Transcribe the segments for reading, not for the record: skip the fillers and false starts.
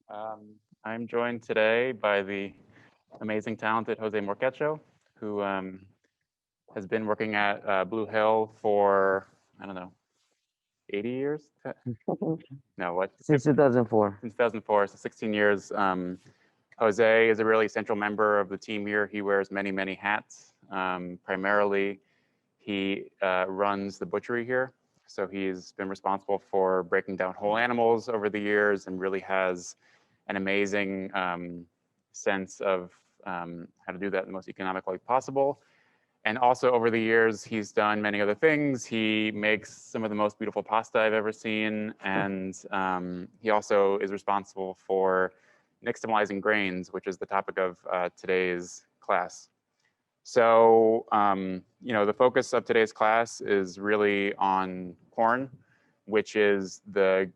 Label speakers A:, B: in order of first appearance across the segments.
A: I'm joined today by the amazing, talented Jose Morquecho, who has been working at Blue Hill for, I don't know, 80 years? No, what?
B: Since 2004.
A: Since 2004, so 16 years. Jose is a really central member of the team here. He wears many, many hats. Primarily, he runs the butchery here. So he's been responsible for breaking down whole animals over the years and really has an amazing sense of how to do that in the most economic way possible. And also over the years, he's done many other things. He makes some of the most beautiful pasta I've ever seen. And he also is responsible for nixtamalizing grains, which is the topic of today's class. So, the focus of today's class is really on corn, which is the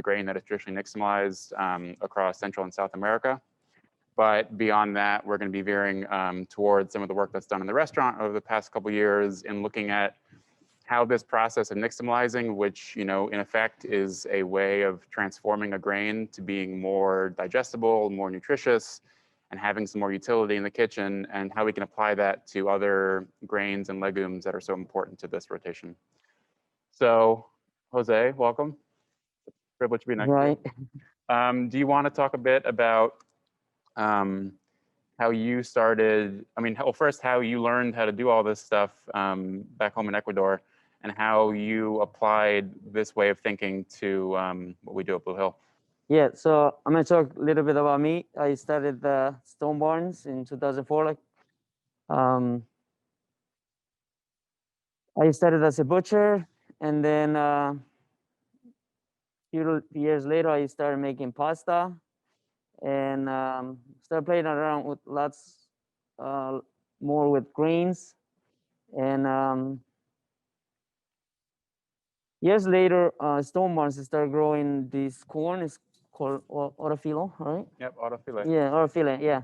A: grain that is traditionally nixtamalized across Central and South America. But beyond that, we're going to be veering towards some of the work that's done in the restaurant over the past couple of years in looking at how this process of nixtamalizing, which in effect is a way of transforming a grain to being more digestible, more nutritious, and having some more utility in the kitchen, and how we can apply that to other grains and legumes that are so important to this rotation. So, Jose, welcome. Privilege to be next to
B: Right.
A: you. Do you want to talk a bit about um, how you started? I mean, first, how you learned how to do all this stuff back home in Ecuador, and how you applied this way of thinking to what we do at Blue Hill.
B: Yeah, so I'm gonna talk a little bit about me. I started the Stone Barns in 2004. Um, I started as a butcher, and then few years later, I started making pasta, and started playing around with lots uh, more with grains. And years later, Stone Barns started growing this corn. It's called orofilo, right?
A: Yep, autofilet.
B: Yeah, orofilo. Yeah.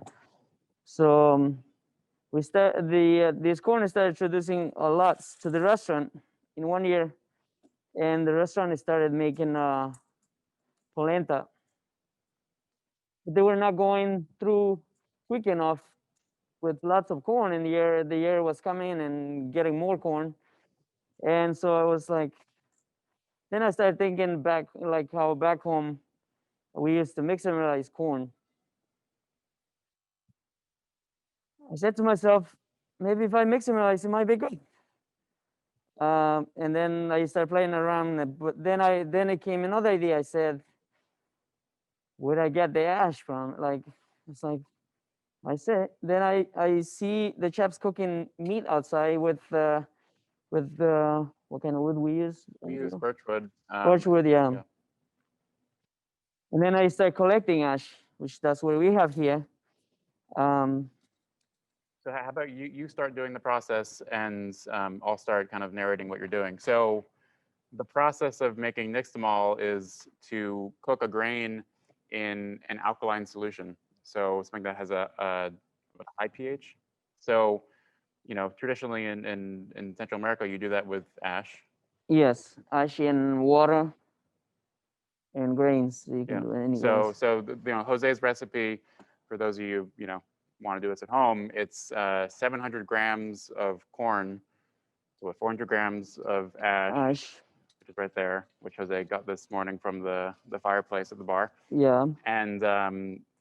B: So we start this corn started introducing a lot to the restaurant in 1 year, and the restaurant started making polenta. But they were not going through quick enough with lots of corn, and the year was coming and getting more corn, and so I was like, then I started thinking back, like how back home we used to mix and realize corn. I said to myself, maybe if I mix and realize, it might be good. And then I started playing around, but then it came another idea. I said, where I get the ash from? Like, it's like I said. Then I see the chaps cooking meat outside with what kind of wood we use?
A: We use birchwood.
B: Birchwood, yeah.
A: Yeah.
B: And then I start collecting ash, which that's what we have here. Um,
A: So how about you start doing the process, and I'll start kind of narrating what you're doing. So the process of making nixtamal is to cook a grain in an alkaline solution. So something that has a high pH. So traditionally in Central America, you do that with ash.
B: yes, ash and water and grains. You can
A: Yeah.
B: do any
A: So
B: grains.
A: so Jose's recipe, for those of you want to do this at home, it's 700 grams of corn, so 400 grams of ash,
B: Ash,
A: which is right there, which Jose got this morning from the fireplace at the bar,
B: yeah,
A: and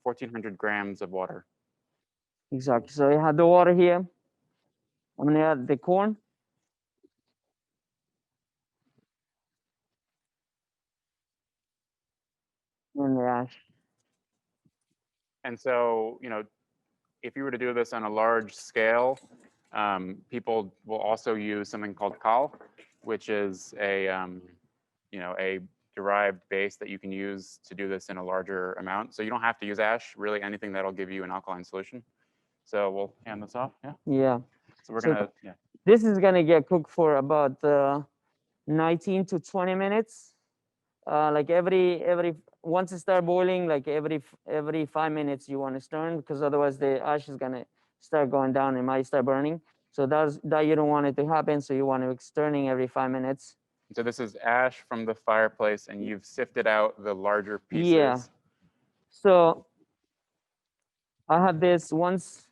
A: 1,400 grams of water.
B: exactly. So I have the water here. I'm gonna add the corn and the ash.
A: And so, if you were to do this on a large scale, people will also use something called cal, which is a derived base that you can use to do this in a larger amount. So you don't have to use ash, really anything that'll give you an alkaline solution. So we'll hand this off. Yeah.
B: Yeah.
A: So we're
B: So
A: gonna, yeah.
B: this is gonna get cooked for about 19 to 20 minutes. Like every once it start boiling, like every 5 minutes you want to stir, because otherwise the ash is gonna start going down and might start burning. So that you don't want it to happen. So you want to stirring every 5 minutes.
A: So this is ash from the fireplace, and you've sifted out the larger
B: Yeah.
A: pieces.
B: So I had this once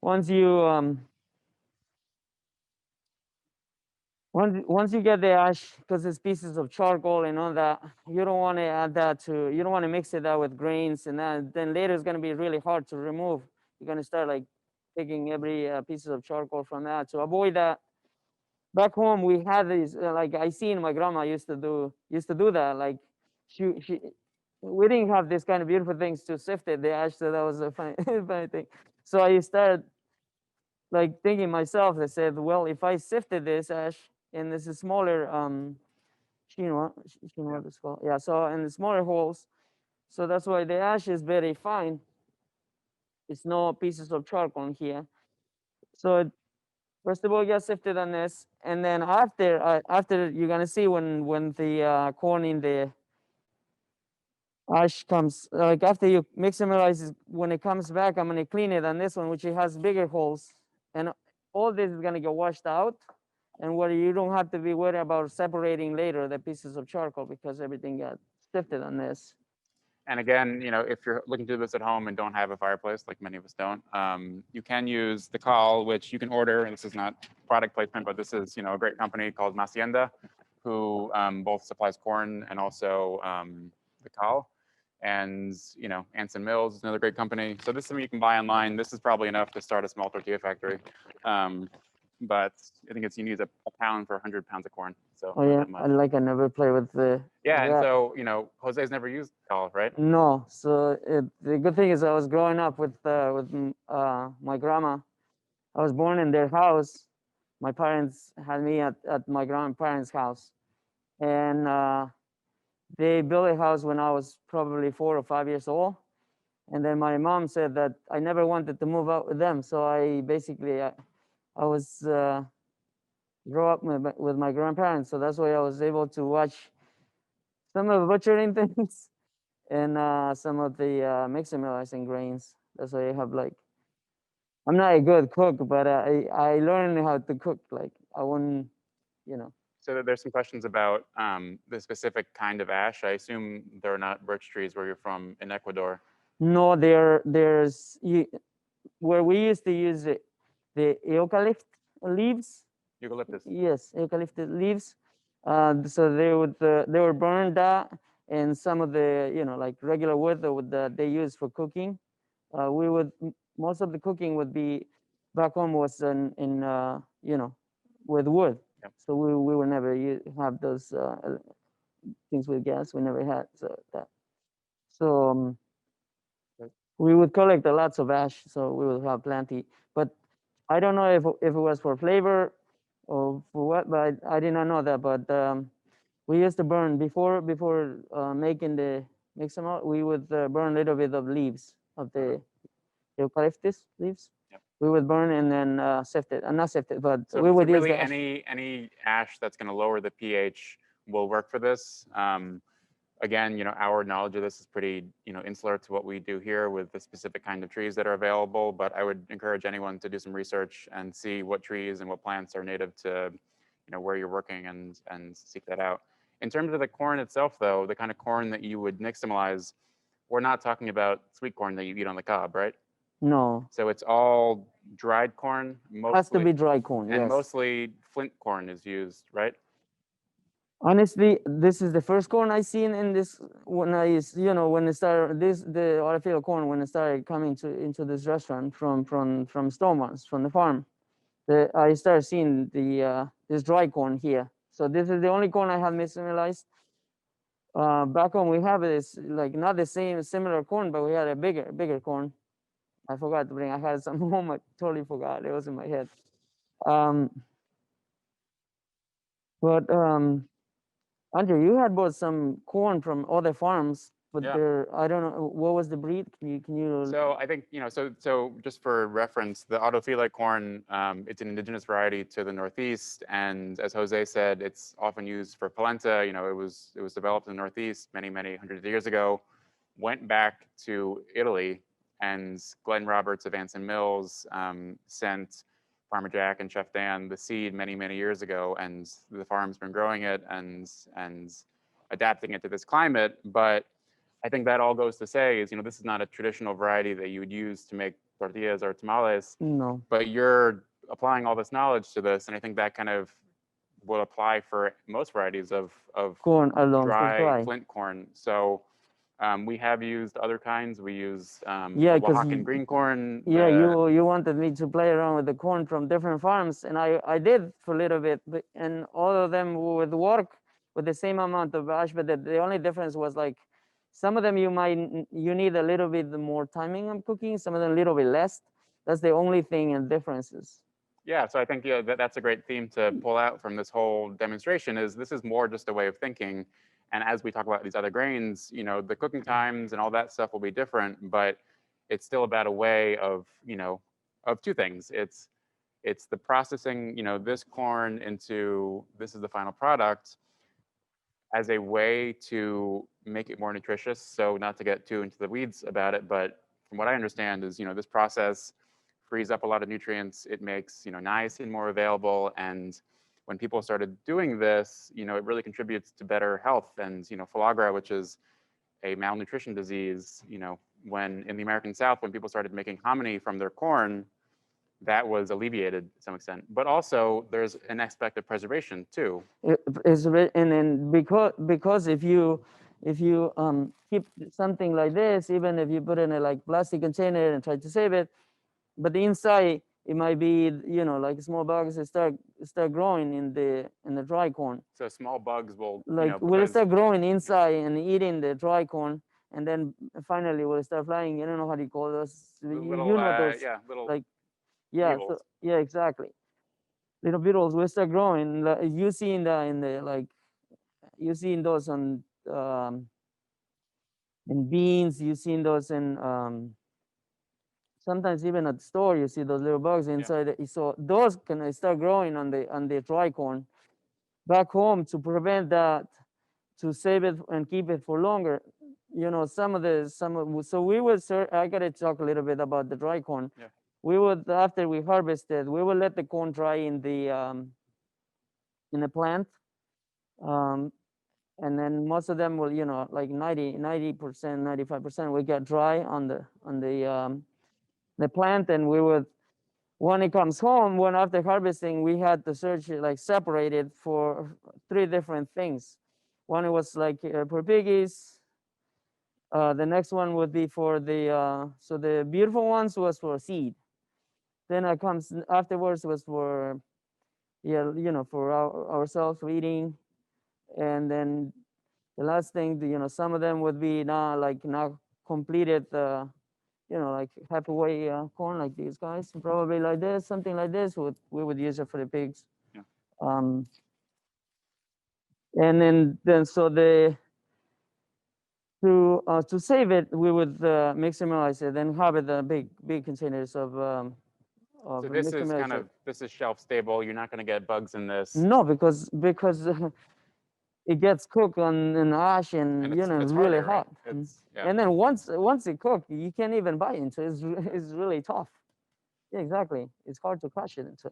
B: you once you get the ash, because it's pieces of charcoal and all that, you don't want to add that to, you don't want to mix it out with grains, and then later it's going to be really hard to remove. You're going to start like taking every pieces of charcoal from that. To avoid that, back home we had these like I seen my grandma used to do that. Like she we didn't have this kind of beautiful things to sift it, the ash, so that was a funny, funny thing. So I started like thinking myself, I said, well, if I sifted this ash in this smaller what it's called. Yeah, so in the smaller holes, so that's why the ash is very fine. It's no pieces of charcoal in here. So first of all, get sifted on this, and then after you're gonna see when the corn in the ash comes, like after you mixtamalize, when it comes back, I'm gonna clean it on this one, which it has bigger holes, and all this is gonna get washed out, and where you don't have to be worried about separating later the pieces of charcoal because everything got sifted on this.
A: And again, if you're looking to do this at home and don't have a fireplace, like many of us don't, you can use the call, which you can order. And this is not product placement, but this is, a great company called Macienda, who both supplies corn and also the call. And, Anson Mills is another great company. So this is something you can buy online. This is probably enough to start a small tortilla factory. But I think you need a pound for 100 pounds of corn. So
B: Oh yeah, I never play with the.
A: yeah, and so Jose's never used call, right?
B: No, so the good thing is I was growing up with my grandma. I was born in their house. My parents had me at my grandparents' house, and they built a house when I was probably 4 or 5 years old. And then my mom said that I never wanted to move out with them, so I basically I was grow up with my grandparents, so that's why I was able to watch some of the butchering things and some of the mixtamalizing grains. That's why I have like, I'm not a good cook, but I learned how to cook. Like I wouldn't,
A: So there's some questions about the specific kind of ash. I assume they're not birch trees where you're from in Ecuador.
B: No, there's where we used to use the eucalypt leaves.
A: Eucalyptus.
B: Yes, eucalyptus leaves. So they were burned that, and some of the like regular wood that they use for cooking. We would most of the cooking would be back home was in with wood.
A: Yep.
B: So we would never have those things with gas. We never had that. So we would collect a lots of ash. So we would have plenty. But I don't know if it was for flavor or for what, but I did not know that. But we used to burn before making the nixtamal. We would burn a little bit of leaves of the eucalyptus leaves.
A: Yep.
B: We would burn and then sift it. Not sift it, but
A: so
B: we would
A: really
B: use the
A: ash. Any ash that's going to lower the pH will work for this. Again, our knowledge of this is pretty, insular to what we do here with the specific kind of trees that are available. But I would encourage anyone to do some research and see what trees and what plants are native to, where you're working and seek that out. In terms of the corn itself, though, the kind of corn that you would nixtamalize, we're not talking about sweet corn that you eat on the cob, right?
B: No.
A: So it's all dried corn. Mostly,
B: has to be dry corn.
A: and
B: yes.
A: mostly flint corn is used, right?
B: Honestly, this is the first corn I seen in this when when it started the artificial corn when it started coming into this restaurant from Stoneman's from the farm. I started seeing this dry corn here. So this is the only corn I have mixtamalized. Back home we have this like not the same similar corn, but we had a bigger corn. I forgot to bring. I had some home. I totally forgot. It was in my head. But Andrew, you had bought some corn from other farms, but
A: Yeah.
B: I don't know what was the breed. Can you?
A: So I think so just for reference, the autophyllite corn, it's an indigenous variety to the Northeast, and as Jose said, it's often used for polenta. It was developed in the Northeast many hundreds of years ago, went back to Italy, and Glenn Roberts of Anson Mills sent Farmer Jack and Chef Dan the seed many years ago, and the farm's been growing it and adapting it to this climate. But I think that all goes to say is, this is not a traditional variety that you would use to make tortillas or tamales,
B: No.
A: but you're applying all this knowledge to this, and I think that kind of will apply for most varieties of
B: Corn alone, just
A: dry
B: dry.
A: flint corn. So we have used other kinds. We use
B: Yeah,
A: the
B: 'cause
A: Oaxacan green corn.
B: yeah, you wanted me to play around with the corn from different farms, and I did for a little bit, and all of them would work with the same amount of ash, but the only difference was like some of them you need a little bit more timing of cooking, some of them a little bit less. That's the only thing and differences.
A: Yeah, so I think that's a great theme to pull out from this whole demonstration is this is more just a way of thinking. And as we talk about these other grains, the cooking times and all that stuff will be different, but it's still about a way of, of two things. It's the processing, this corn into this is the final product as a way to make it more nutritious. So not to get too into the weeds about it, but from what I understand is, this process frees up a lot of nutrients. It makes, niacin more available. And when people started doing this, it really contributes to better health. And, pellagra, which is a malnutrition disease, when in the American South, when people started making hominy from their corn, that was alleviated to some extent. But also there's an aspect of preservation too.
B: And then because if you keep something like this, even if you put in a like plastic container and try to save it, but the inside it might be like small bugs that start growing in the dry corn.
A: So small bugs will
B: will start growing inside and eating the dry corn, and then finally will start flying. I don't know how do you call those.
A: Little,
B: those
A: little
B: like yeah
A: beetles.
B: so, yeah, exactly. Little beetles will start growing. You see in the like you see in those on in beans. You see in those in sometimes even at the store you see those little bugs inside. So those can start growing on the dry corn. Back home, to prevent that, to save it and keep it for longer, so we would I gotta talk a little bit about the dry corn.
A: Yeah.
B: We would, after we harvested, we would let the corn dry in the plant, and then most of them will, like 90%, 95% will get dry on the plant. And we would, when it comes home, when after harvesting, we had to search it, like separate it for 3 different things. One it was like for piggies. The next one would be for the so the beautiful ones was for seed. Then it comes afterwards was for for ourselves for eating. And then the last thing, some of them would be not completed, like halfway corn, like these guys, probably like this, something like this. We would use it for the pigs.
A: Yeah.
B: And then so to save it, we would nixtamalize it and have it big containers of.
A: So this is this is shelf stable. You're not going to get bugs in this.
B: No, because it gets cooked on ash and
A: it's
B: really
A: harder,
B: hot.
A: Right?
B: And then once it cooked, you can't even bite into it. It's really tough. Yeah, exactly. It's hard to crush it into.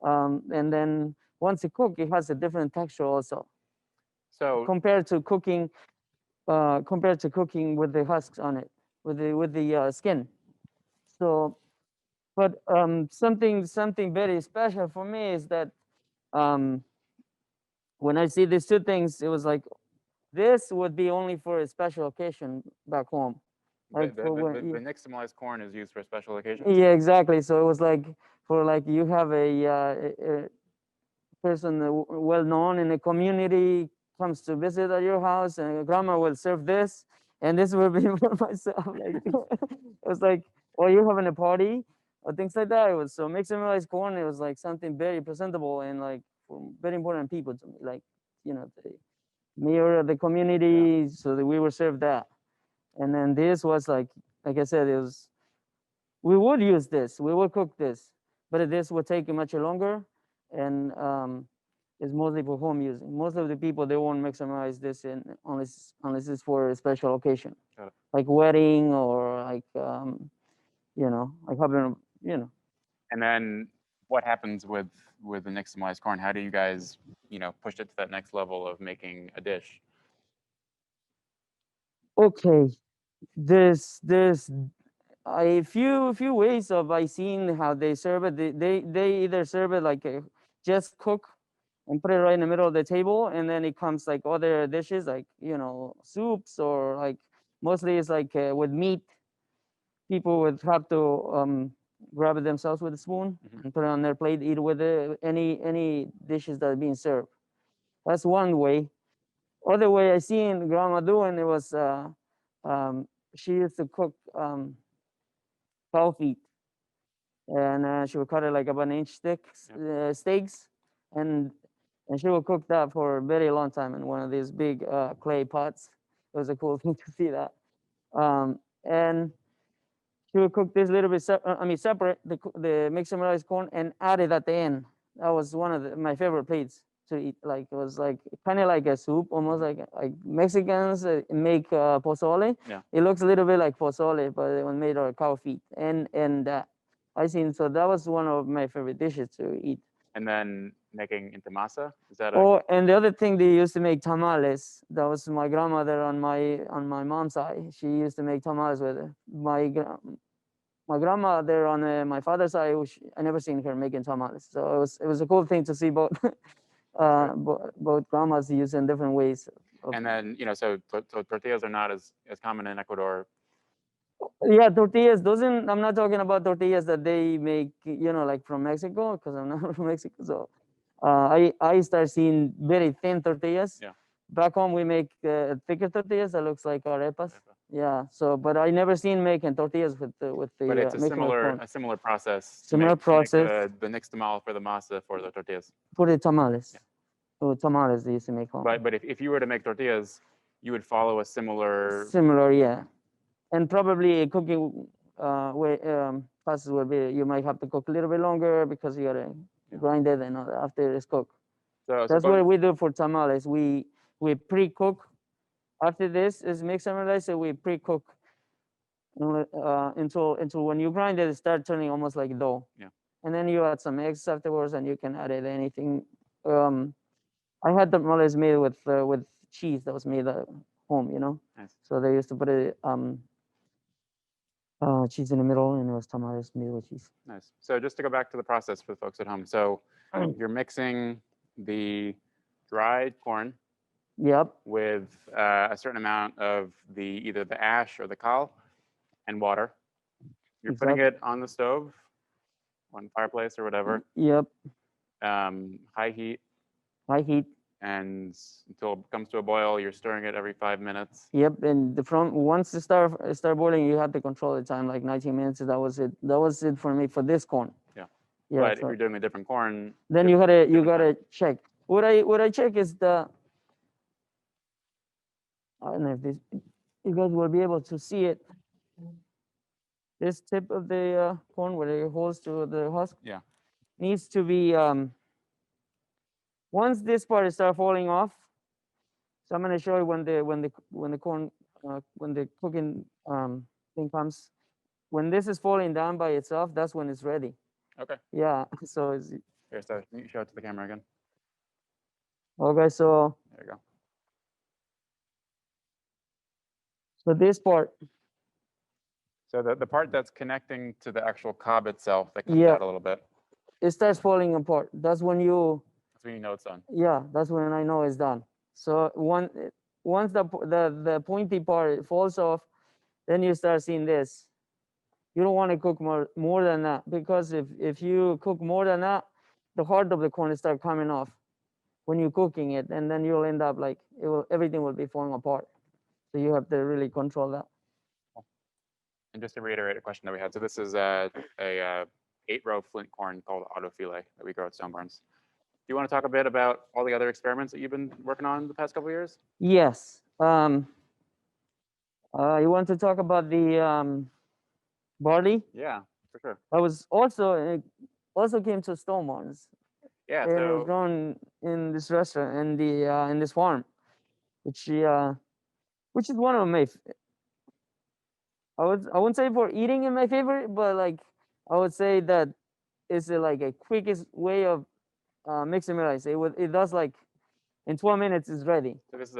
B: And then once it cooked, it has a different texture also.
A: So
B: compared to cooking with the husks on it, with the skin. So, but something very special for me is that when I see these 2 things, it was like this would be only for a special occasion back home. Like
A: the nixtamalized corn is used for special occasions.
B: Yeah, exactly. So it was like for like you have a person well known in the community comes to visit at your house, and grandma will serve this, and this will be for myself. Like it was like, well, you're having a party or things like that. It was so nixtamalized corn. It was like something very presentable and like for very important people to me, like the mayor of the community, so that we were served that. And then this was like I said, it was, we would use this, we would cook this, but this would take much longer, and it's mostly for home using. Most of the people, they won't maximize this unless it's for a special occasion, like wedding or like like having
A: And then what happens with the nixtamalized corn? How do you guys push it to that next level of making a dish?
B: Okay, there's a few ways of I seen how they serve it. They either serve it like a just cook and put it right in the middle of the table, and then it comes like other dishes like soups, or like mostly it's like with meat. People would have to grab it themselves with a spoon and put it on their plate, eat with it, any dishes that are being served. That's one way. Other way I seen grandma doing it was um, she used to cook cow feet, and she would cut it like about an inch thick steaks, and she would cook that for a very long time in one of these big clay pots. It was a cool thing to see that. And she would cook this little bit, separate the mixed rice corn and add it at the end. That was one of my favorite plates to eat. Like it was like kind of like a soup, almost like Mexicans make pozole.
A: Yeah.
B: It looks a little bit like pozole, but it was made out of cow feet. And I seen, so that was one of my favorite dishes to eat.
A: And then making into masa, is that
B: Oh, and the other thing, they used to make tamales. That was my grandmother on my mom's side. She used to make tamales with it. My grandmother on my father's side, I never seen her making tamales. So it was a cool thing to see both both grandmas use in different ways.
A: And then so tortillas are not as common in Ecuador.
B: Yeah, tortillas doesn't. I'm not talking about tortillas that they make, like from Mexico, because I'm not from Mexico. So I start seeing very thin tortillas.
A: Yeah.
B: Back home we make thicker tortillas that looks like arepas. Yeah. So, but I never seen making tortillas with the
A: But it's a
B: making with corn.
A: similar process.
B: Similar process.
A: To make the nixtamal for the masa for the tortillas.
B: For the tamales. Yeah. Oh, tamales they used to make home.
A: But if you were to make tortillas, you would follow a similar.
B: Similar, yeah. And probably cooking way process will be, you might have to cook a little bit longer because you gotta grind it and after it's cooked. So that's what we do for tamales. We pre-cook. After this is mixed rice, so we pre-cook until when you grind it, it starts turning almost like dough.
A: Yeah.
B: And then you add some eggs afterwards, and you can add it anything. I had tamales made with cheese that was made at home.
A: Nice.
B: So they used to put it cheese in the middle, and it was tamales made with cheese.
A: Nice. So just to go back to the process for the folks at home. So you're mixing the dried corn.
B: Yep.
A: With a certain amount of either the ash or the kal and water. You're putting it on the stove, on fireplace or whatever.
B: Yep.
A: High heat.
B: High heat.
A: And until it comes to a boil, you're stirring it every 5 minutes.
B: Yep, and once it start boiling, you have to control the time, like 19 minutes. That was it. That was it for me for this corn.
A: Yeah.
B: Yeah.
A: But if you're doing a different corn,
B: then you gotta check. What I check is I don't know if you guys will be able to see it. This tip of the corn where it holds to the husk.
A: Yeah.
B: Needs to be once this part start falling off. So I'm gonna show you when the corn when the cooking thing comes. When this is falling down by itself, that's when it's ready.
A: Okay.
B: Yeah. So
A: here, so you show it to the camera again.
B: Okay, so
A: there you go.
B: So this part.
A: So the part that's connecting to the actual cob itself that comes out a little bit.
B: It starts falling apart. That's when you
A: know it's done.
B: Yeah, that's when I know it's done. So once the pointy part falls off, then you start seeing this. You don't want to cook more than that, because if you cook more than that, the heart of the corn will start coming off when you're cooking it, and then you'll end up like everything will be falling apart. So you have to really control that.
A: And just to reiterate a question that we had, so this is a 8-row flint corn called autofile that we grow at Stone Barns. Do you want to talk a bit about all the other experiments that you've been working on the past couple of years?
B: Yes. You want to talk about the barley?
A: Yeah, for sure.
B: I was also came to Stone Barns.
A: Yeah,
B: and it was grown in this restaurant in this farm, which is one of my. I wouldn't say for eating in my favorite, but like I would say that it's like a quickest way of mixing rice. It does like in 12 minutes it's ready.
A: So this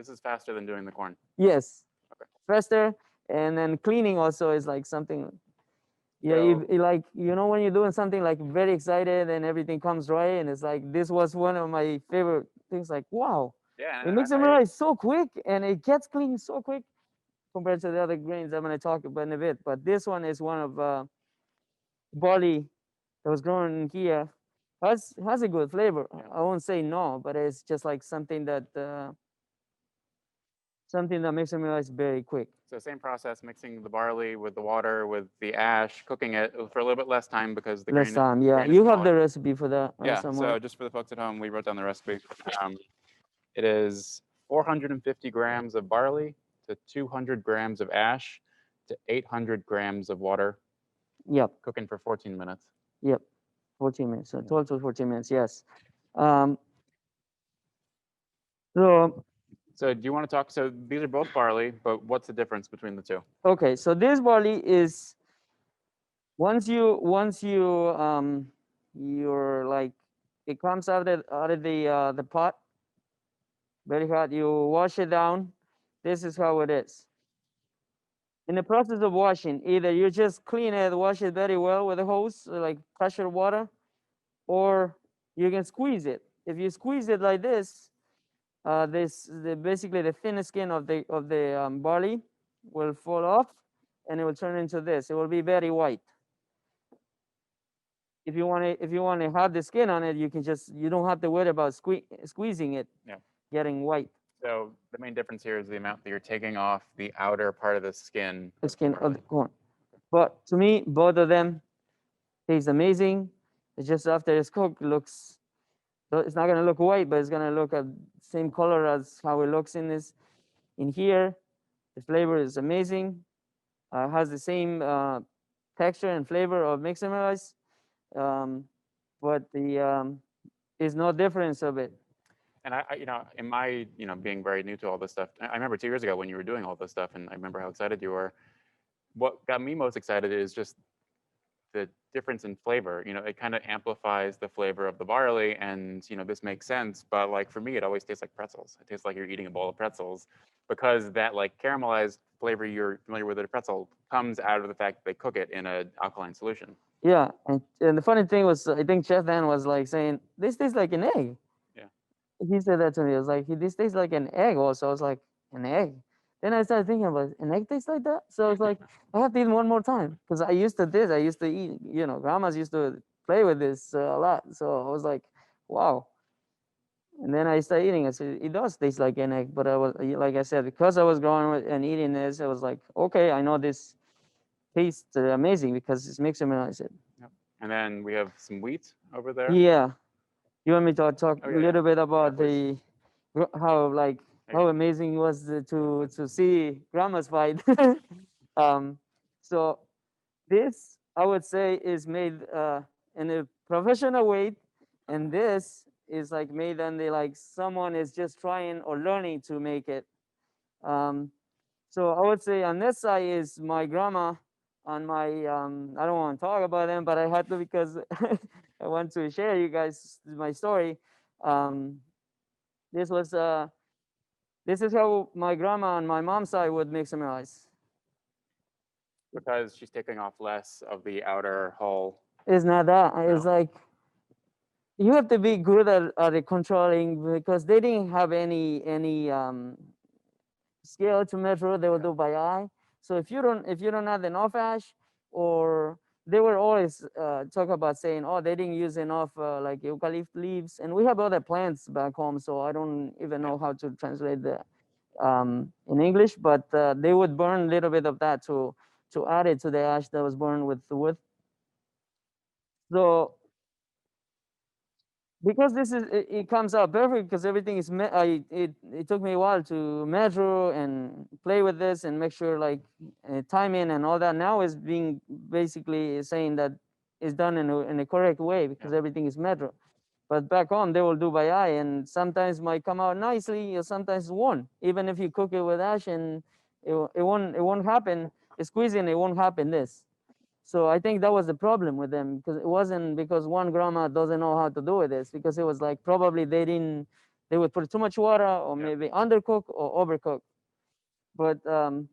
A: is faster than doing the corn.
B: Yes, faster. And then cleaning also is like something. Yeah,
A: So,
B: like when you're doing something like very excited and everything comes right, and it's like this was one of my favorite things. Like wow,
A: yeah,
B: it
A: and
B: makes them rice so quick and it gets clean so quick compared to the other grains I'm going to talk about in a bit. But this one is one of barley that was grown in here. Has a good flavor.
A: Yeah.
B: I won't say no, but it's just like something that makes them rice very quick.
A: So same process, mixing the barley with the water, with the ash, cooking it for a little bit less time because the
B: Less
A: grain,
B: time,
A: the
B: yeah.
A: grain is
B: You have
A: smaller.
B: the recipe for that
A: Yeah,
B: somewhere.
A: so just for the folks at home, we wrote down the recipe. It is 450 grams of barley to 200 grams of ash to 800 grams of water,
B: Yep,
A: cooking for 14 minutes.
B: yep. 14 minutes. So
A: Yeah.
B: 12 to 14 minutes, yes. Um, so
A: So do you want to talk? So these are both barley, but what's the difference between the two?
B: okay, so this barley is once you you're like it comes out of the pot very hot, you wash it down. This is how it is. In the process of washing, either you just clean it, wash it very well with a hose, like pressure water, or you can squeeze it. If you squeeze it like this, basically the thin skin of the barley will fall off, and it will turn into this. It will be very white. If you want to have the skin on it, you don't have to worry about squeezing it,
A: Yeah.
B: getting white.
A: So the main difference here is the amount that you're taking off the outer part of the skin.
B: The skin of the corn. But to me, both of them taste amazing. It's just after it's cooked, it's not gonna look white, but it's gonna look at same color as how it looks in here. The flavor is amazing. Has the same texture and flavor of mixed rice, but there's no difference of it.
A: And in my, being very new to all this stuff, I remember 2 years ago when you were doing all this stuff, and I remember how excited you were. What got me most excited is just the difference in flavor. It kind of amplifies the flavor of the barley, and this makes sense. But like for me, it always tastes like pretzels. It tastes like you're eating a bowl of pretzels because that like caramelized flavor you're familiar with at a pretzel comes out of the fact that they cook it in an alkaline solution.
B: Yeah, and the funny thing was, I think Chef Dan was like saying, "This tastes like an egg."
A: Yeah.
B: He said that to me. I was like, "This tastes like an egg." Also, I was like, "An egg." Then I started thinking about an egg tastes like that. So I was like, I have to eat one more time because I used to eat. Grandmas used to play with this a lot. So I was like, wow. And then I started eating it. So it does taste like an egg, but I was like I said, because I was growing with and eating this, I was like, okay, I know this tastes amazing because it's mixed fermented.
A: Yep. And then we have some wheat over there.
B: Yeah. You want me to talk
A: Oh,
B: a
A: yeah,
B: little bit about
A: please.
B: how amazing was to see grandma's fight? um, so this I would say is made in a professional way, and this is like made under like someone is just trying or learning to make it. So I would say on this side is my grandma. On my I don't want to talk about them, but I had to because I want to share you guys my story. Um, this was this is how my grandma on my mom's side would make some rice.
A: Because she's taking off less of the outer hull.
B: It's not that. It's
A: No?
B: like you have to be good at it controlling because they didn't have any scale to measure. They would do by eye. So if you don't have enough ash, or they were always talk about saying, oh, they didn't use enough like eucalypt leaves, and we have other plants back home, so I don't even know how to translate that in English. But they would burn a little bit of that to add it to the ash that was burned with the wood. So because it comes out perfect because everything is it took me a while to measure and play with this and make sure like timing and all that now is being basically saying that it's done in a correct way because everything is measured. But back home they will do by eye, and sometimes might come out nicely or sometimes it won't, even if you cook it with ash, and it won't happen squeezing, it won't happen this. So I think that was the problem with them, because it wasn't because one grandma doesn't know how to do with this, because it was like probably they would put too much water or maybe undercook or overcook. But the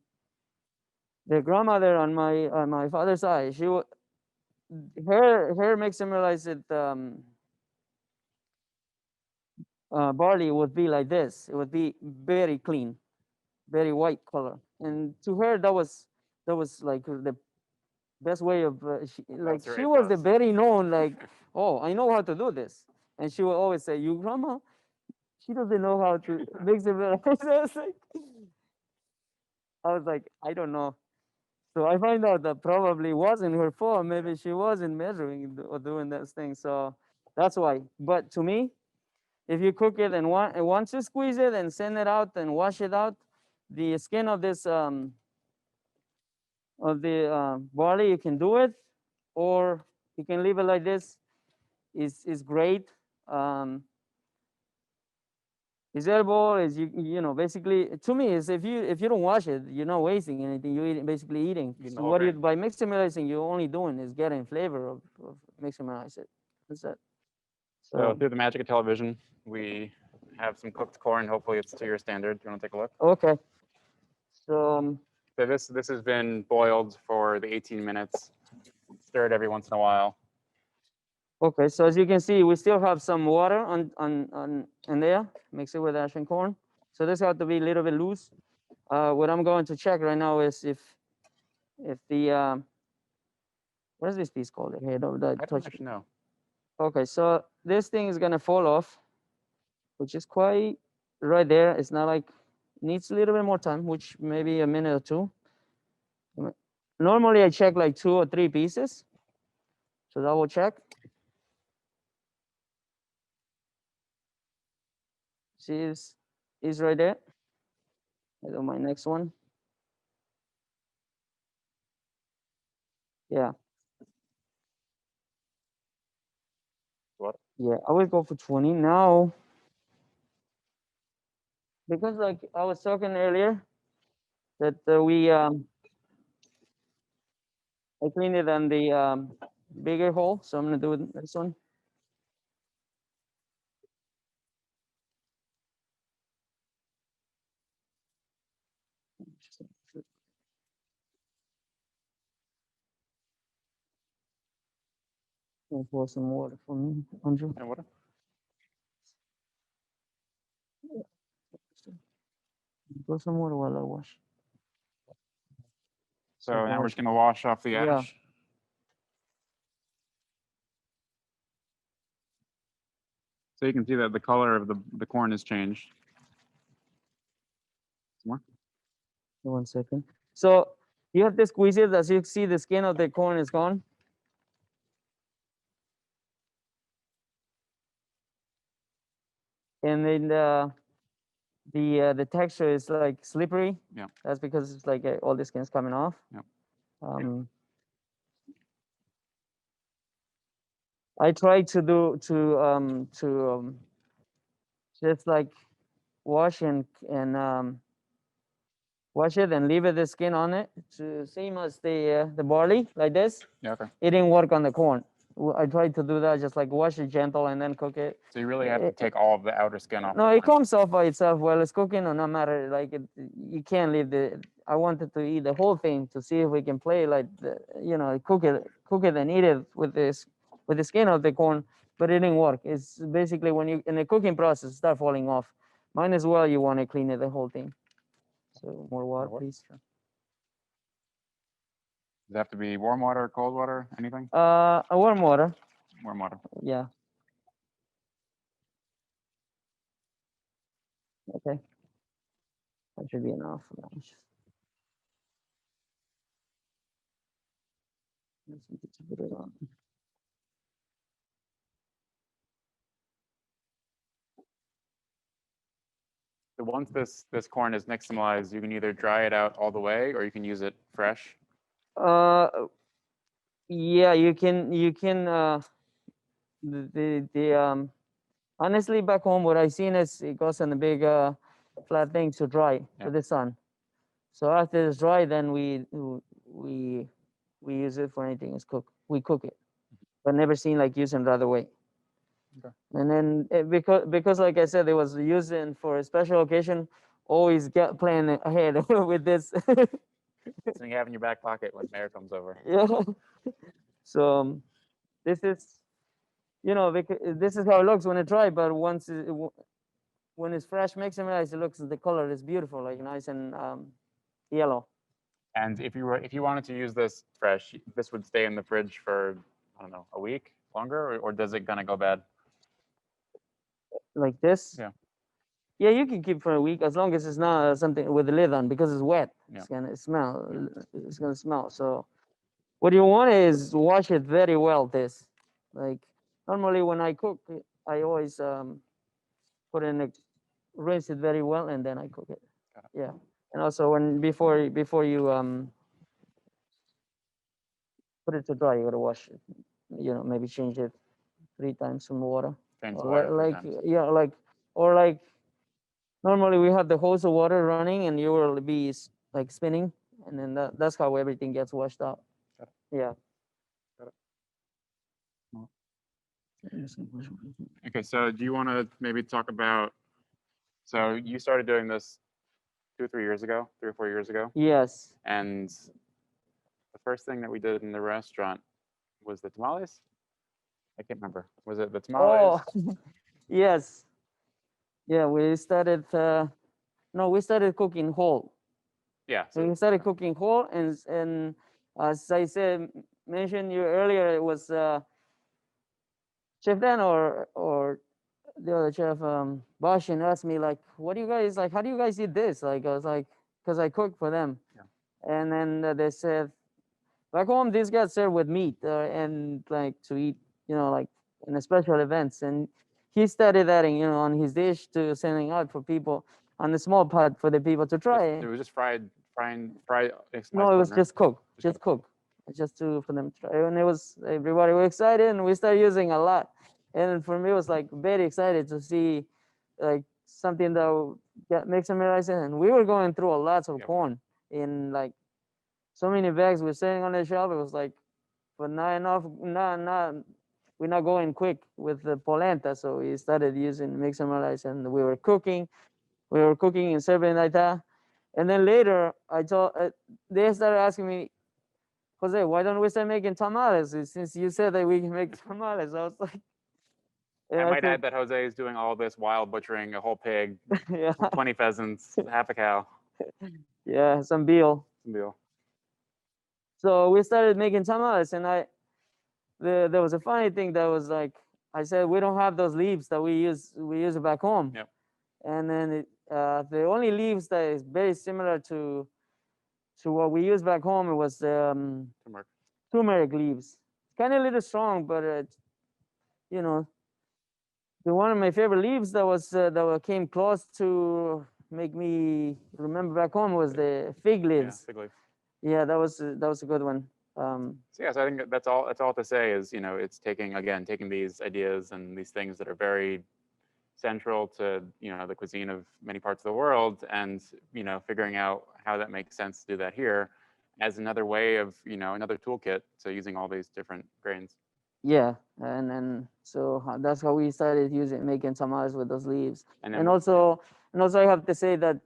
B: grandmother on my father's side, her nixtamalized barley would be like this. It would be very clean, very white color, and to her that was like the best way of like
A: her
B: she
A: A
B: was the
A: plus.
B: very known like, oh, I know how to do this, and she would always say, "You grandma, she doesn't know how to mix it." I was like, I don't know. So I find out that probably wasn't her fault. Maybe she wasn't measuring or doing those things. So that's why. But to me, if you cook it and once you squeeze it and send it out and wash it out, the skin of this of the barley, you can do it, or you can leave it like this. Is great. Is edible. Is you know basically to me is if you don't wash it, you're not wasting anything. You're basically eating.
A: Eating the
B: So
A: whole
B: what you
A: grain.
B: by nixtamalizing, you're only doing is getting flavor of nixtamalize it. That's it.
A: So
B: So
A: through the magic of television, we have some cooked corn. Hopefully it's to your standard. Do you want to take a look?
B: okay. So
A: So this has been boiled for the 18 minutes, stirred every once in a while.
B: okay. So as you can see, we still have some water on in there. Mix it with ash and corn. So this has to be a little bit loose. What I'm going to check right now is if the what is this piece called? The head of the
A: I don't
B: touch.
A: actually know.
B: Okay, so this thing is gonna fall off, which is quite right there. It's not like needs a little bit more time, which maybe a minute or two. Normally I check like 2 or 3 pieces. So double check. See is right there. I do my next one. Yeah.
A: What?
B: Yeah, I will go for 20 now. Because like I was talking earlier that I cleaned it on the bigger hole, so I'm gonna do this one. I'll pour some water for me, Andrew.
A: And what?
B: Pour some water while I wash.
A: So now we're just gonna wash off the
B: Yeah.
A: ash. So you can see that the color of the corn has changed. Some more?
B: 1 second. So you have to squeeze it. As you see, the skin of the corn is gone. And then the texture is like slippery.
A: Yeah.
B: That's because it's like all the skin's coming off.
A: Yeah.
B: I try to do just like wash and wash it and leave it the skin on it, to same as the barley like this.
A: Yeah. Okay.
B: It didn't work on the corn. I tried to do that, just like wash it gentle and then cook it.
A: So you really have to take all of the outer skin off.
B: No,
A: the
B: it
A: corn.
B: comes off by itself while it's cooking, or no matter like you can't leave the. I wanted to eat the whole thing to see if we can play like cook it and eat it with the skin of the corn, but it didn't work. It's basically when you in the cooking process start falling off. Might as well you want to clean it the whole thing. So more water, please.
A: Sure. Does it have to be warm water, cold water, anything?
B: Warm water.
A: Warm water.
B: Yeah. Okay. That should be enough. Let's put it on.
A: So once this corn is nixtamalized, you can either dry it out all the way or you can use it fresh.
B: Yeah, you can the honestly back home what I seen is it goes in the big flat thing to dry to the sun. So after it's dry, then we use it for anything. It's cook. We cook it, but never seen like using the other way.
A: Okay.
B: And then because like I said, it was used in for a special occasion, always get playing ahead with this.
A: Something you have in your back pocket when mayor comes over.
B: Yeah. So this is, this is how it looks when it dry. But once when it's fresh mixed, it looks, the color is beautiful, like nice and yellow.
A: And if you wanted to use this fresh, this would stay in the fridge for, I don't know, a week longer, or does it gonna go bad?
B: Like this.
A: Yeah.
B: Yeah, you can keep for a week as long as it's not something with the lid on, because it's wet.
A: Yeah.
B: It's gonna smell. It's gonna smell. So what you want is wash it very well. This, like, normally when I cook, I always put in a, rinse it very well, and then I cook it.
A: Got it.
B: Yeah, and also before you put it to dry, you gotta wash it. Maybe change it 3 times from water.
A: Change the
B: Or
A: water 3
B: like
A: times.
B: yeah, like normally we have the hose of water running, and you will be like spinning, and then that's how everything gets washed out.
A: Got
B: Yeah.
A: Got Okay, so do you want to maybe talk about? So you started doing this 2 or 3 years ago, 3 or 4 years ago,
B: Yes.
A: and the first thing that we did in the restaurant was the tamales. I can't remember. Was it the tamales?
B: Oh, yes. Yeah, we started. No, we started cooking whole.
A: Yeah.
B: So we started cooking whole, and as I said, mentioned you earlier, it was Chef Dan or the other chef, Bashin, asked me, like, what do you guys like? How do you guys eat this? Like, I was like, because I cook for them.
A: Yeah.
B: And then they said, back home, these guys serve with meat and like to eat, like in the special events. And he started adding, on his dish, to sending out for people on the small pot for the people to try.
A: It was just fried.
B: No, it was just cook, just for them to try. And everybody was excited, and we started using a lot. And for me, it was like very excited to see like something that would make some rice. And we were going through a lot of corn in like so many bags were sitting on the shelf. It was like, but not enough, we're not going quick with the polenta. So we started using mixed rice, and we were cooking and serving like that. And then later, they started asking me, Jose, why don't we start making tamales? Since you said that we can make tamales, I was like,
A: I might add that Jose is doing all this while butchering a whole pig,
B: yeah,
A: 20 pheasants, half a cow.
B: Yeah, some veal.
A: Deal.
B: So we started making tamales, and there was a funny thing that was like, I said, we don't have those leaves that we use back home.
A: Yep.
B: And then the only leaves that is very similar to what we use back home, it was turmeric leaves. Kind of a little strong, but the one of my favorite leaves that came close to make me remember back home was the fig leaves.
A: Yeah, fig leaf.
B: Yeah, that was a good one.
A: So yeah, so I think that's all to say is, it's taking these ideas and these things that are very central to, the cuisine of many parts of the world, and, figuring out how that makes sense to do that here as another way of, another toolkit to using all these different grains.
B: Yeah, and then so that's how we started making tamales with those leaves. And also I have to say that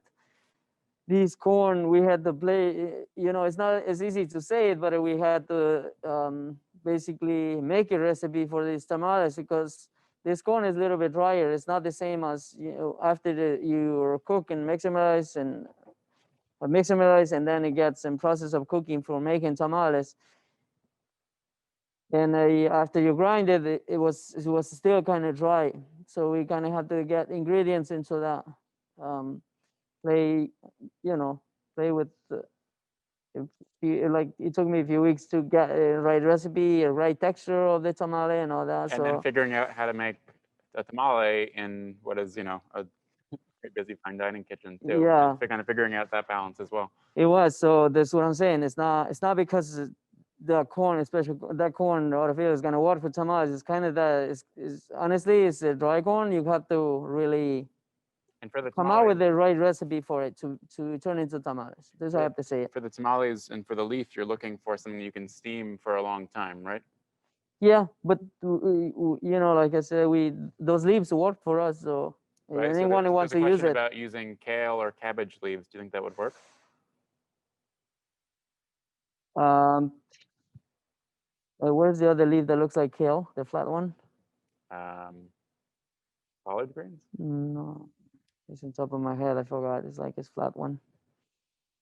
B: these corn, we had to play, it's not as easy to say it, but we had to basically make a recipe for these tamales, because this corn is a little bit drier. It's not the same as, after you cook and mix them rice, and then it gets in process of cooking for making tamales. And after you grind it, it was still kind of dry. So we kind of had to get ingredients into that. Play with like, it took me a few weeks to get a right recipe, a right texture of the tamale and all that.
A: And then figuring out how to make a tamale in what is, a very busy fine dining kitchen too.
B: Yeah.
A: And kind of figuring out that balance as well.
B: It was. So that's what I'm saying. It's not because the corn, especially that corn out of field, is gonna work for tamales. It's kind of that. Honestly, it's a dry corn. You have to really come out with the right recipe for it to turn into tamales. That's what I have to say.
A: For the tamales and for the leaf, you're looking for something you can steam for a long time, right?
B: Yeah, but like I said, those leaves work for us. So
A: Right, so
B: anyone who wants
A: there's a
B: to use
A: question
B: it.
A: about using kale or cabbage leaves. Do you think that would work?
B: Um, where's the other leaf that looks like kale? The flat one?
A: Collard greens?
B: No, it's on top of my head. I forgot. It's like it's flat one.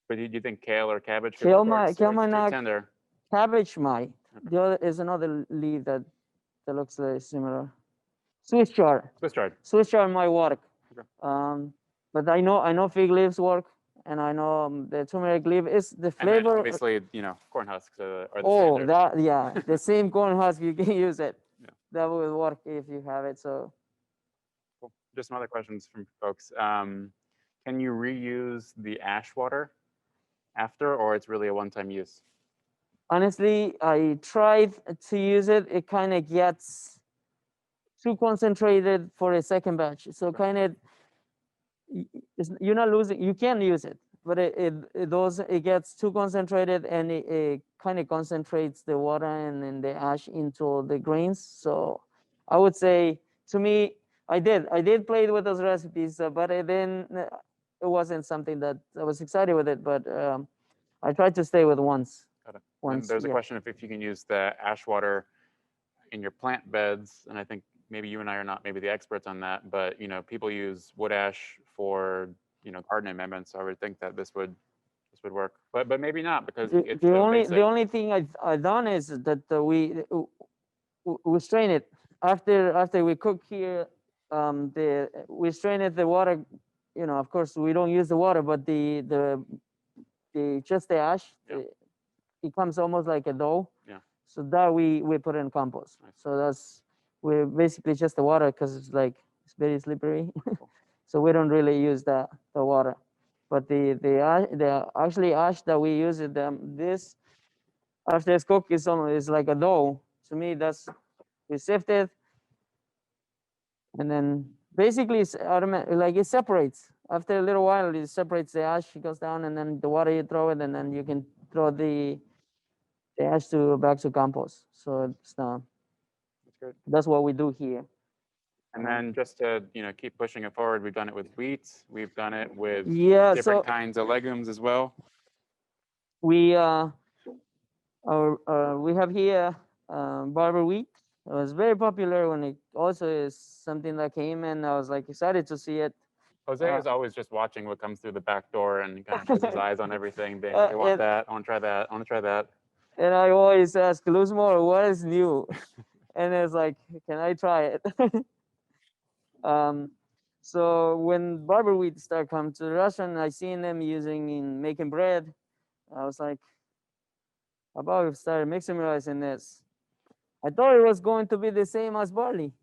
A: But do you think kale or cabbage could
B: Kale
A: work, or
B: might,
A: it's
B: kale
A: too
B: might not.
A: tender?
B: Cabbage might.
A: Okay.
B: The other is another leaf that looks very similar. Swiss chard.
A: Swiss chard.
B: Swiss chard might work.
A: Okay.
B: But I know fig leaves work, and I know the turmeric leaf is the
A: And then
B: flavor.
A: obviously, corn husks are the
B: Oh,
A: standard.
B: that yeah, the same corn husk you can use it.
A: Yeah.
B: That will work if you have it. So
A: Cool. Just some other questions from folks. Can you reuse the ash water after, or it's really a one-time use?
B: honestly, I tried to use it. It kind of gets too concentrated for a second batch. So kind of you're not losing. You can use it, but it gets too concentrated, and it kind of concentrates the water and then the ash into the grains. So I would say, to me, I did play with those recipes, but it wasn't something that I was excited with it. But I tried to stay with once.
A: Got it.
B: Once,
A: And there's a
B: yeah.
A: question if you can use the ash water in your plant beds, and I think maybe you and I are not maybe the experts on that, but people use wood ash for garden amendments. So I would think that this would work, but maybe not, because it's
B: The
A: so
B: only
A: basic.
B: the only thing I've done is that we strain it after we cook here. We strain it, the water. Of course, we don't use the water, but the just the ash.
A: Yeah.
B: It becomes almost like a dough.
A: Yeah.
B: So that we put in compost.
A: Nice.
B: So we're basically just the water, because it's very slippery.
A: Cool.
B: So we don't really use the water. But the actually ash that we use it this after it's cooked is like a dough. To me, we sift it, and then basically it's automatic, like it separates. After a little while, it separates, the ash goes down, and then the water you throw it, and then you can throw the ash back to compost. So it's
A: That's good.
B: that's what we do here.
A: And then just to keep pushing it forward, we've done it with wheat, we've done it with
B: Yeah,
A: different
B: so
A: kinds of legumes as well.
B: we we have here barber wheat. It was very popular when it also is something that came, and I was like excited to see it.
A: Jose is always just watching what comes through the back door, and he kind of has his eyes on everything, being like, I want that, I want to try that, I want to try that.
B: And I always ask Luzmore, what is new? And it's like, can I try it? So when barber wheat started coming to the restaurant, I seen them in making bread. I was like, how about we started mixing this? I thought it was going to be the same as barley.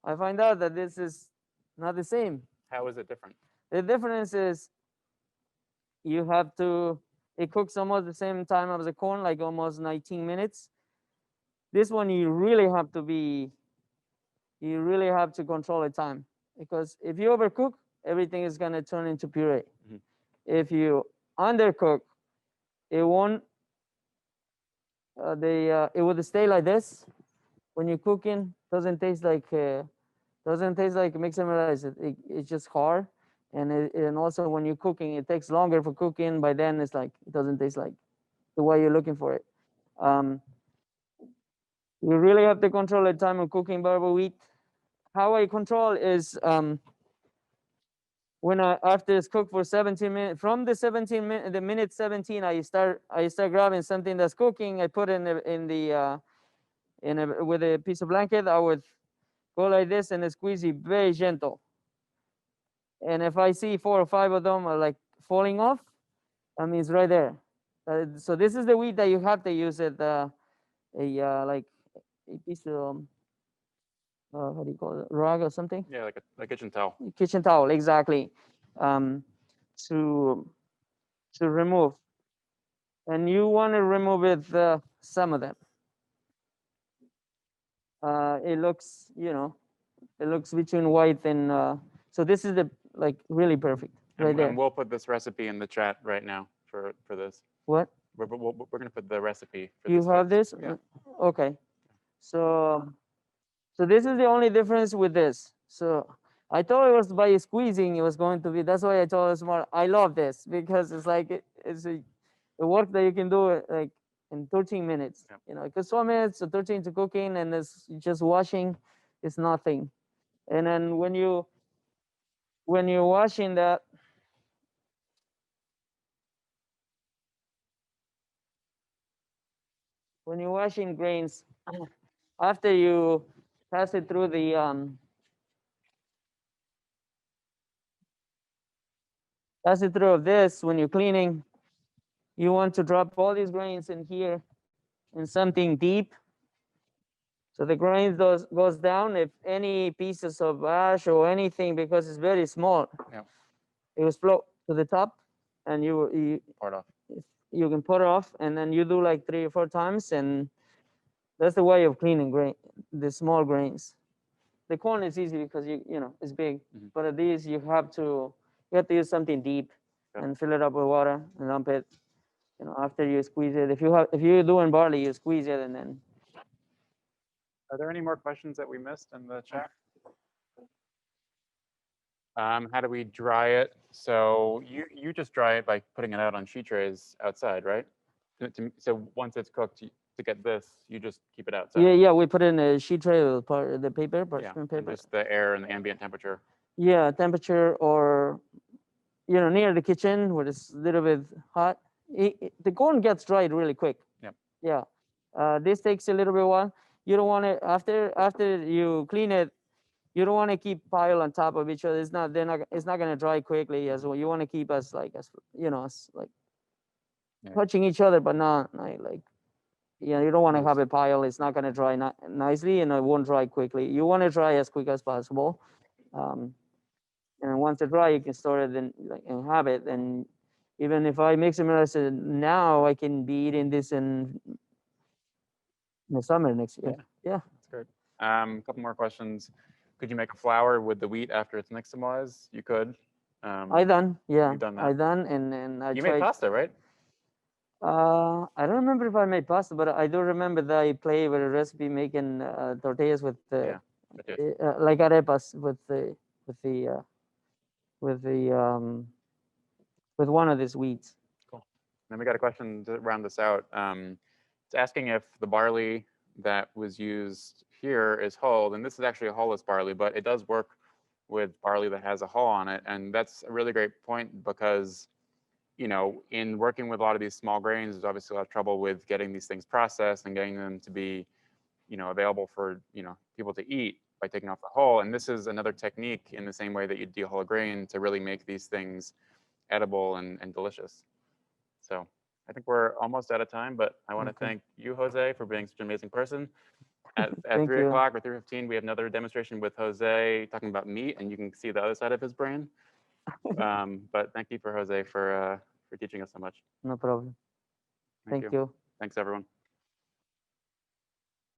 B: I find out that this is not the same.
A: How is it different?
B: The difference is it cooks almost the same time as the corn, like almost 19 minutes. This one you really have to control the time, because if you overcook, everything is going to turn into puree.
A: Mm-hmm.
B: If you undercook, it won't. It would stay like this. When you're cooking, doesn't taste like nixtamalization. It's just hard, and also when you're cooking, it takes longer for cooking. By then, it doesn't taste like the way you're looking for it. You really have to control the time of cooking barber wheat. How I control is when after it's cooked for 17 minutes, from the 17 minute, the minute 17, I start grabbing something that's cooking. I put with a piece of blanket. I would go like this and squeeze it very gentle. And if I see 4 or 5 of them are like falling off, that means right there. So this is the wheat that you have to use it like a piece of how do you call it, rag or something?
A: Yeah, like a kitchen towel.
B: Kitchen towel, exactly. To remove, and you want to remove it, some of them. It looks, it looks between white and so this is really perfect right there.
A: And we'll put this recipe in the chat right now for this.
B: What?
A: We're going to put the recipe for
B: You
A: this.
B: have this?
A: Yeah.
B: Okay. So this is the only difference with this. So I thought it was by squeezing it was going to be. That's why I told Luzmore, I love this because it's like it's a work that you can do like in 13 minutes.
A: Yep.
B: You know, because 12 minutes or 13 to cooking and it's just washing is nothing. And then when you're washing that, when you're washing grains, after you pass it through the pass it through of this, when you're cleaning, you want to drop all these grains in here in something deep. So the grains goes down. If any pieces of ash or anything, because it's very small,
A: Yeah.
B: it will float to the top, and you
A: Part off.
B: you can put it off, and then you do like 3 or 4 times, and that's the way of cleaning the small grains. The corn is easy because you know it's big, but at these you have to use something deep and fill it up with water and dump it. You know, after you squeeze it, if you're doing barley, you squeeze it and then.
A: Are there any more questions that we missed in the chat? How do we dry it? So you just dry it by putting it out on sheet trays outside, right? So once it's cooked, to get this, you just keep it outside.
B: Yeah, we put it in a sheet tray with the paper,
A: Yeah,
B: parchment
A: and
B: paper.
A: just the air and the ambient temperature.
B: Yeah, temperature or near the kitchen where it's a little bit hot. The corn gets dried really quick.
A: Yep.
B: Yeah. This takes a little bit while. You don't want it after you clean it. You don't want to keep pile on top of each other. It's not going to dry quickly as well. You want to keep as like touching each other, but not like you don't want to have a pile. It's not going to dry nicely, and it won't dry quickly. You want to dry as quick as possible. And once it's dry, you can store it and have it. And even if I mix it now, I can be eating this in the summer next year. Yeah.
A: That's great. A couple more questions. Could you make a flour with the wheat after it's nixtamalized? You could.
B: I done. Yeah.
A: You've done that.
B: I done, and I
A: You
B: tried.
A: made pasta, right?
B: I don't remember if I made pasta, but I do remember that I played with a recipe making tortillas with like arepas with one of these wheats.
A: Cool. Then we got a question to round this out. It's asking if the barley that was used here is hulled, and this is actually a hullless barley, but it does work with barley that has a hull on it, and that's a really great point because in working with a lot of these small grains, there's obviously a lot of trouble with getting these things processed and getting them to be, available for, people to eat by taking off the hull. And this is another technique in the same way that you dehull a grain to really make these things edible and delicious. So I think we're almost out of time, but I want to thank you, Jose, for being such an amazing person. At 3 o'clock or 3:15, we have another demonstration with Jose talking about meat, and you can see the other side of his brain. But thank you for Jose for teaching us so much.
B: No problem. Thank you.
A: Thanks, everyone.